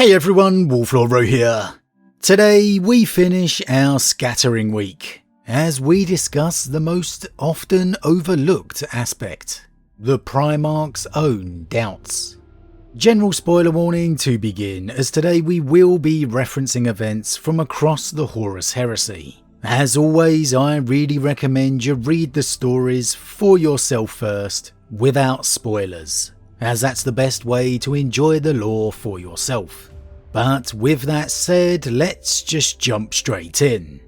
Hey everyone, Wolf Lord Rho here. Today we finish our scattering week as we discuss the most often overlooked aspect, the Primarchs' own doubts. General spoiler warning to begin, as today we will be referencing events from across the Horus Heresy. As always, I really recommend you read the stories for yourself first, without spoilers, as that's the best way to enjoy the lore for yourself. But with that said, let's just jump straight in.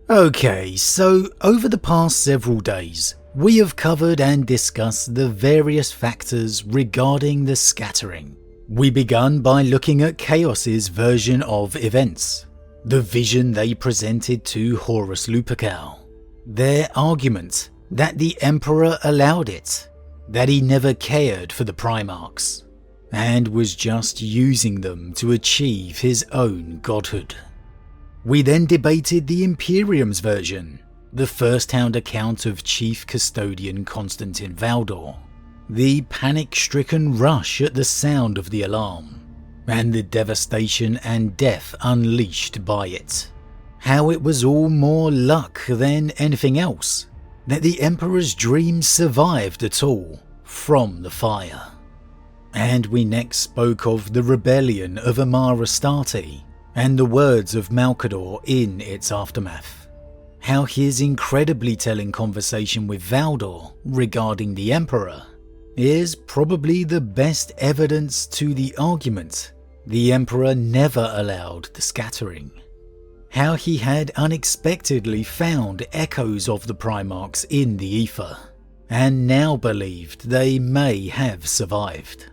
Okay, so over the past several days, we have covered and discussed the various factors regarding the scattering. We began by looking at Chaos's version of events, the vision they presented to Horus Lupercal, their argument that the Emperor allowed it, that he never cared for the Primarchs, and was just using them to achieve his own godhood. We then debated the Imperium's version, the first-hand account of Chief Custodian Constantine Valdor, the panic-stricken rush at the sound of the alarm, and the devastation and death unleashed by it. How it was all more luck than anything else, that the Emperor's dreams survived at all from the fire. And we next spoke of the rebellion of Amara Astarte and the words of Malcador in its aftermath. How his incredibly telling conversation with Valdor regarding the Emperor is probably the best evidence to the argument the Emperor never allowed the scattering. How he had unexpectedly found echoes of the Primarchs in the ether, and now believed they may have survived.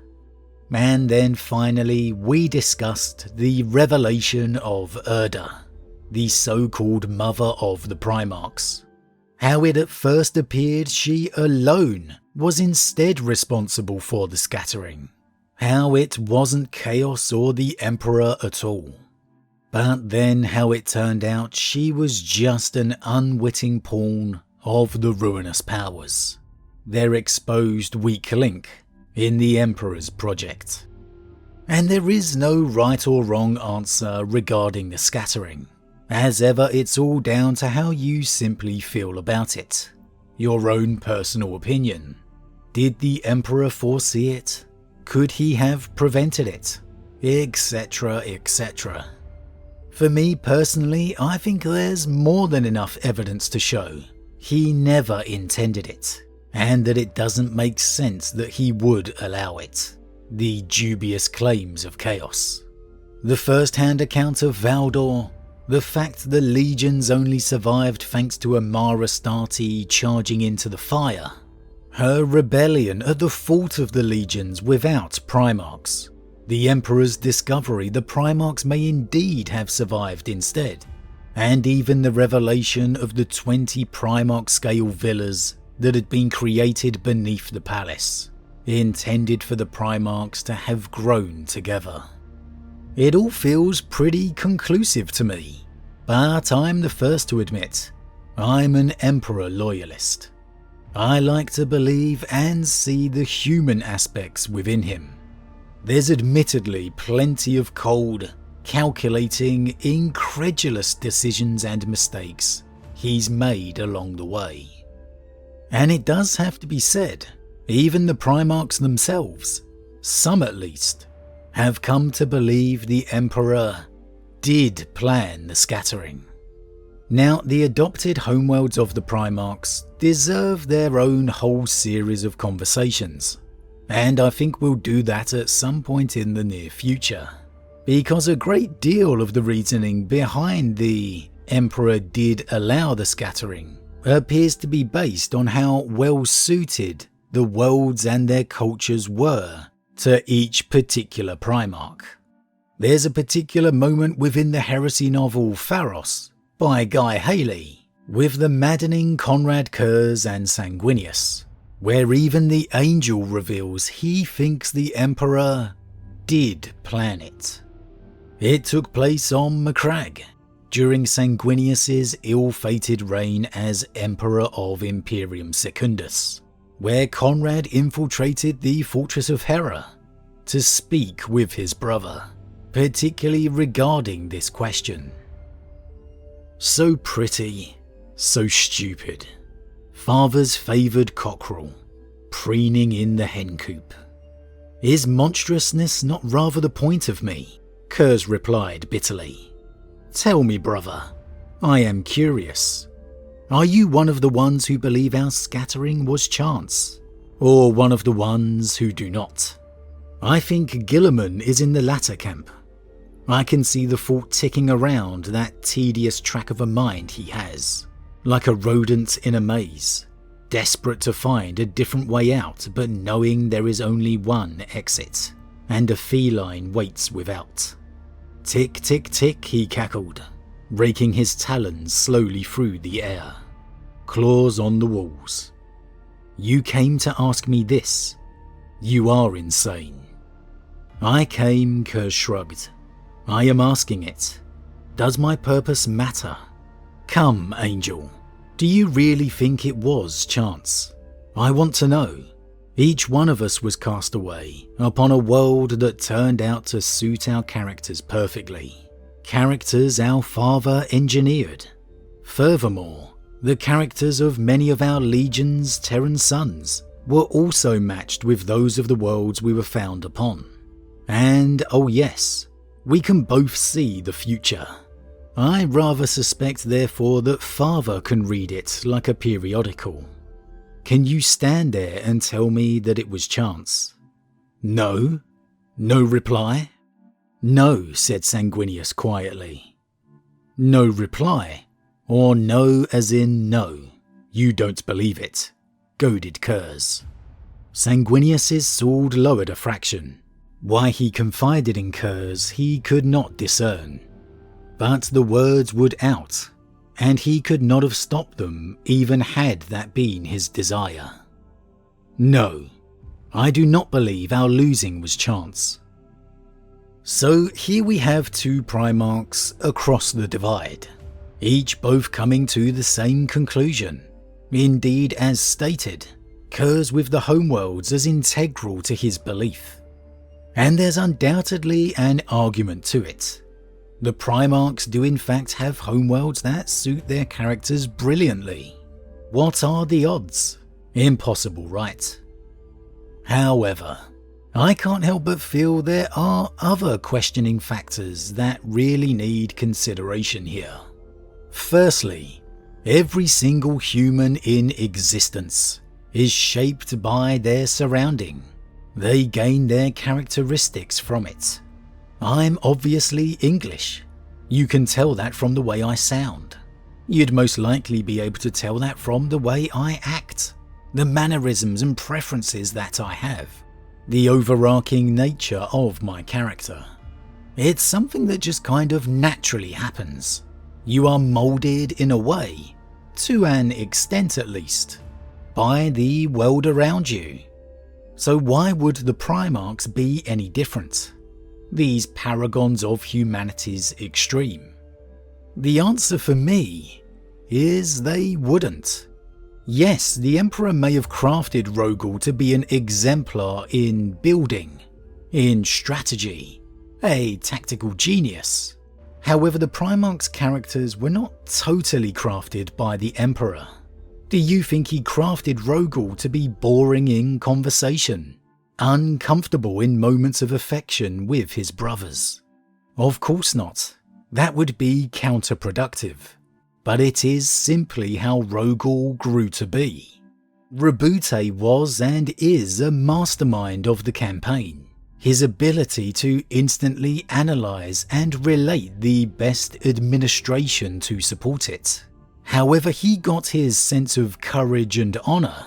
And then finally we discussed the revelation of Erda, the so-called mother of the Primarchs. How it at first appeared she alone was instead responsible for the scattering. How it wasn't Chaos or the Emperor at all. But then how it turned out she was just an unwitting pawn of the ruinous powers, their exposed weak link in the Emperor's project. And there is no right or wrong answer regarding the scattering. As ever, it's all down to how you simply feel about it, your own personal opinion. Did the Emperor foresee it? Could he have prevented it? Etc, etc. For me personally, I think there's more than enough evidence to show he never intended it, and that it doesn't make sense that he would allow it. The dubious claims of Chaos, the first-hand account of Valdor, the fact the legions only survived thanks to Amara Astarte charging into the fire, her rebellion at the fault of the legions without Primarchs, the Emperor's discovery the Primarchs may indeed have survived instead, and even the revelation of the 20 Primarch-scale villas that had been created beneath the palace, intended for the Primarchs to have grown together. It all feels pretty conclusive to me, but I'm the first to admit, I'm an Emperor loyalist. I like to believe and see the human aspects within him. There's admittedly plenty of cold, calculating, incredulous decisions and mistakes he's made along the way. And it does have to be said, even the Primarchs themselves, some at least, have come to believe the Emperor did plan the scattering. Now, the adopted homeworlds of the Primarchs deserve their own whole series of conversations, and I think we'll do that at some point in the near future, because a great deal of the reasoning behind the Emperor did allow the scattering appears to be based on how well suited the worlds and their cultures were to each particular Primarch. There's a particular moment within the heresy novel Pharos by Guy Haley, with the maddening Conrad Kurz and Sanguinius, where even the Angel reveals he thinks the Emperor did plan it. It took place on Macragge, during Sanguinius's ill-fated reign as Emperor of Imperium Secundus, where Conrad infiltrated the Fortress of Hera to speak with his brother, particularly regarding this question. So pretty, so stupid. Father's favoured cockerel, preening in the hen coop. Is monstrousness not rather the point of me? Kurz replied bitterly. Tell me, brother, I am curious. Are you one of the ones who believe our scattering was chance, or one of the ones who do not? I think Gilliman is in the latter camp. I can see the thought ticking around that tedious track of a mind he has, like a rodent in a maze, desperate to find a different way out but knowing there is only one exit, and a feline waits without. Tick, tick, tick, he cackled, raking his talons slowly through the air, claws on the walls. You came to ask me this. You are insane. I came, Kurz shrugged. I am asking it. Does my purpose matter? Come, Angel. Do you really think it was chance? I want to know. Each one of us was cast away upon a world that turned out to suit our characters perfectly. Characters our father engineered. Furthermore, the characters of many of our Legion's Terran sons were also matched with those of the worlds we were found upon. And oh yes, we can both see the future. I rather suspect therefore that Father can read it like a periodical. Can you stand there and tell me that it was chance? No? No reply? No, said Sanguinius quietly. No reply? Or no as in no, you don't believe it, goaded Kurz. Sanguinius's sword lowered a fraction. Why he confided in Kurz he could not discern. But the words would out, and he could not have stopped them even had that been his desire. No, I do not believe our losing was chance. So here we have two Primarchs across the divide, each both coming to the same conclusion. Indeed, as stated, Kurz with the homeworlds as integral to his belief. And there's undoubtedly an argument to it. The Primarchs do in fact have homeworlds that suit their characters brilliantly. What are the odds? Impossible, right? However, I can't help but feel there are other questioning factors that really need consideration here. Firstly, every single human in existence is shaped by their surrounding. They gain their characteristics from it. I'm obviously English. You can tell that from the way I sound. You'd most likely be able to tell that from the way I act, the mannerisms and preferences that I have, the overarching nature of my character. It's something that just kind of naturally happens. You are moulded in a way, to an extent at least, by the world around you. So why would the Primarchs be any different? These paragons of humanity's extreme? The answer for me is they wouldn't. Yes, the Emperor may have crafted Rogel to be an exemplar in building, in strategy, a tactical genius. However, the Primarch's characters were not totally crafted by the Emperor. Do you think he crafted Rogel to be boring in conversation, uncomfortable in moments of affection with his brothers? Of course not. That would be counterproductive. But it is simply how Rogel grew to be. Rabute was and is a mastermind of the campaign. His ability to instantly analyse and relate the best administration to support it. However, he got his sense of courage and honour,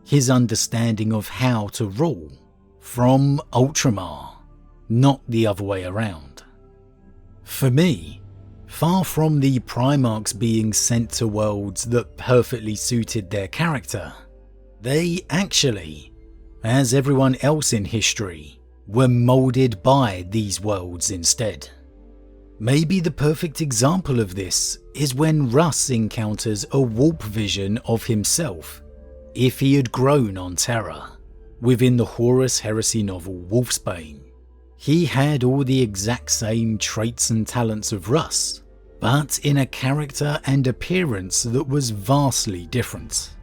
his understanding of how to rule, from Ultramar, not the other way around. For me, far from the Primarchs being sent to worlds that perfectly suited their character, they actually, as everyone else in history, were moulded by these worlds instead. Maybe the perfect example of this is when Russ encounters a warp vision of himself, if he had grown on Terra, within the Horus Heresy novel Wolfsbane. He had all the exact same traits and talents of Russ, but in a character and appearance that was vastly different.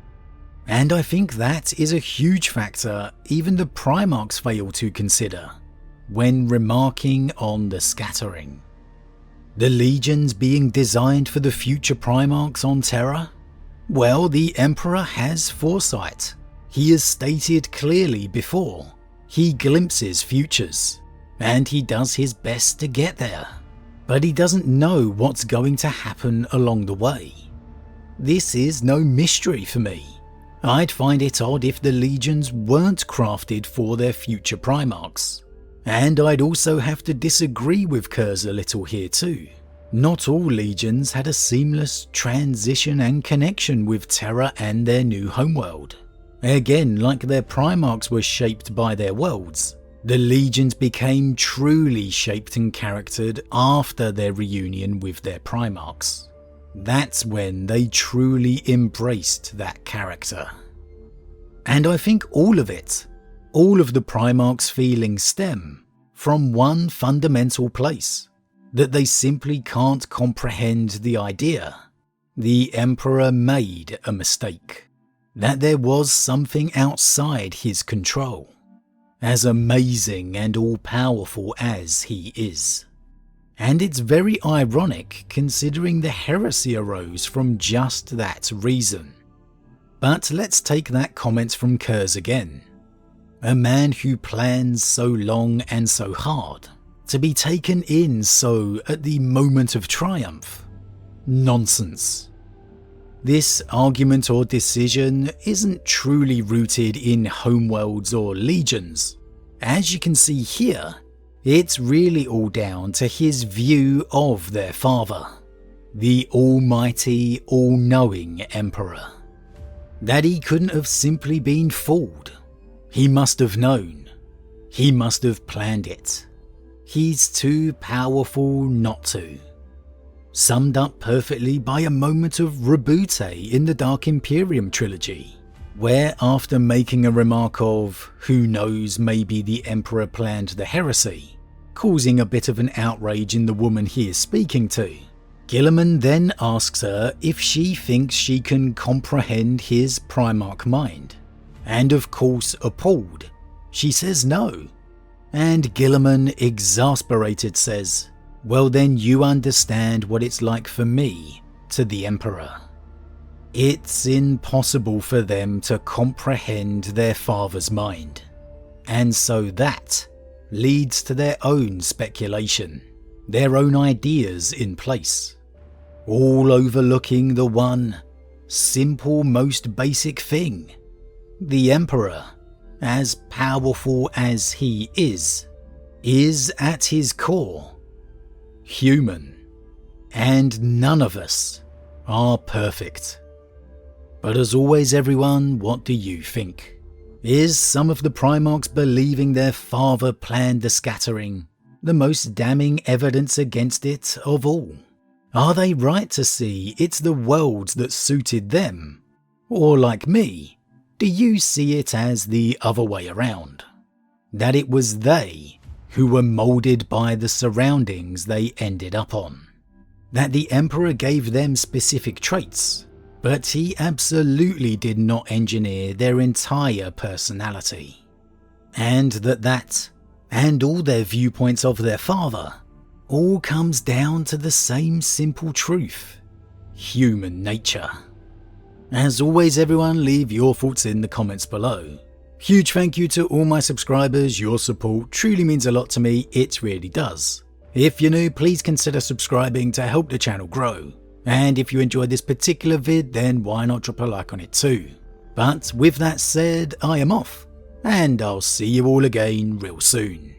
And I think that is a huge factor even the Primarchs fail to consider when remarking on the scattering. The legions being designed for the future Primarchs on Terra? Well, the Emperor has foresight. He has stated clearly before. He glimpses futures, and he does his best to get there. But he doesn't know what's going to happen along the way. This is no mystery for me. I'd find it odd if the legions weren't crafted for their future Primarchs. And I'd also have to disagree with Kurz a little here too. Not all legions had a seamless transition and connection with Terra and their new homeworld. Again, like their Primarchs were shaped by their worlds, the legions became truly shaped and charactered after their reunion with their Primarchs. That's when they truly embraced that character. And I think all of it, all of the Primarchs' feelings stem from one fundamental place, that they simply can't comprehend the idea. The Emperor made a mistake, that there was something outside his control, as amazing and all-powerful as he is. And it's very ironic considering the heresy arose from just that reason. But let's take that comment from Kurz again. A man who plans so long and so hard, to be taken in so at the moment of triumph. Nonsense. This argument or decision isn't truly rooted in homeworlds or legions. As you can see here, it's really all down to his view of their father, the almighty, all-knowing Emperor. That he couldn't have simply been fooled. He must have known. He must have planned it. He's too powerful not to. Summed up perfectly by a moment of reboote in the Dark Imperium trilogy, where after making a remark of, who knows, maybe the Emperor planned the heresy, causing a bit of an outrage in the woman he is speaking to, Guilliman then asks her if she thinks she can comprehend his Primarch mind. And of course, appalled, she says no. And Guilliman, exasperated, says, well then you understand what it's like for me, to the Emperor. It's impossible for them to comprehend their father's mind. And so that leads to their own speculation, their own ideas in place, all overlooking the one simple, most basic thing. The Emperor, as powerful as he is at his core human, and none of us are perfect. But as always everyone, what do you think? Is some of the Primarchs believing their father planned the scattering the most damning evidence against it of all? Are they right to see it's the worlds that suited them? Or like me, do you see it as the other way around? That it was they who were moulded by the surroundings they ended up on? That the Emperor gave them specific traits, but he absolutely did not engineer their entire personality? And that and all their viewpoints of their father all comes down to the same simple truth: human nature. As always everyone, leave your thoughts in the comments below. Huge thank you to all my subscribers, your support truly means a lot to me, it really does. If you're new, please consider subscribing to help the channel grow. And if you enjoyed this particular vid, then why not drop a like on it too. But with that said, I am off, and I'll see you all again real soon.